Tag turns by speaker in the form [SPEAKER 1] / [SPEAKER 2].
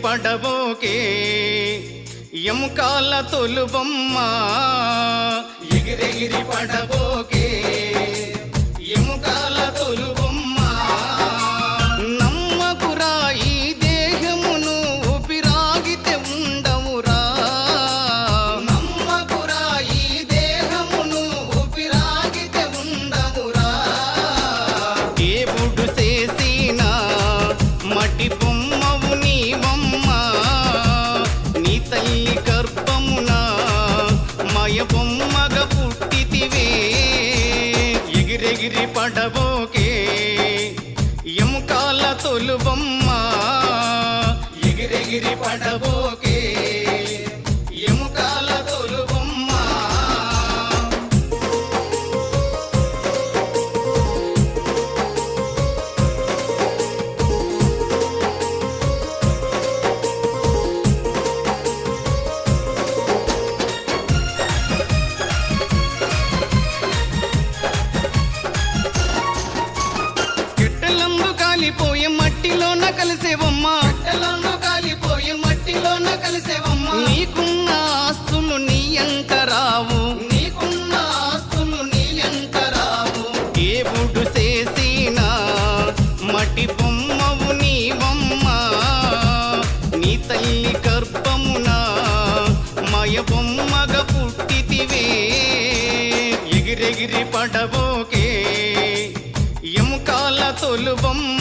[SPEAKER 1] పడబోకే ఎముకాల తొలుబొమ్మ ఎగిరెగిరి పడబోకే ఎముకాల తొలుబొమ్మ నమ్మకురా ఈ దేహమును ఊపిరాగితే ఉండవురా నమ్మకురా ఈ దేహమును ఊపిరాగితే ఉండవురా దేవుడు చేసిన మట్టి బొమ్మవు నీవమ్మ నీ తల్లి గర్భమున మాయ బొమ్మగా పుట్టితివే ఎగిరెగిరి పడబోకే ఎముకాల తొలుబొమ్మ ఎగిరెగిరి పడబోకే ఎముకాల తొలుబొమ్మ కాలిపోయే మట్టిలోన కలిసేవమ్మ కట్టెలను కాలిపోయే మట్టిలోన కలిసేవమ్మ నీకున్న ఆస్తులు నీ ఎంట రావు నీకున్న ఆస్తులు నీ ఎంట రావు దేవుడు చేసిన మట్టి బొమ్మవు నీవమ్మ నీ తల్లి గర్భమున మాయ బొమ్మగా పుట్టితివే ఎగిరెగిరి పడబోకే ఎముకాల తొలుబొమ్మ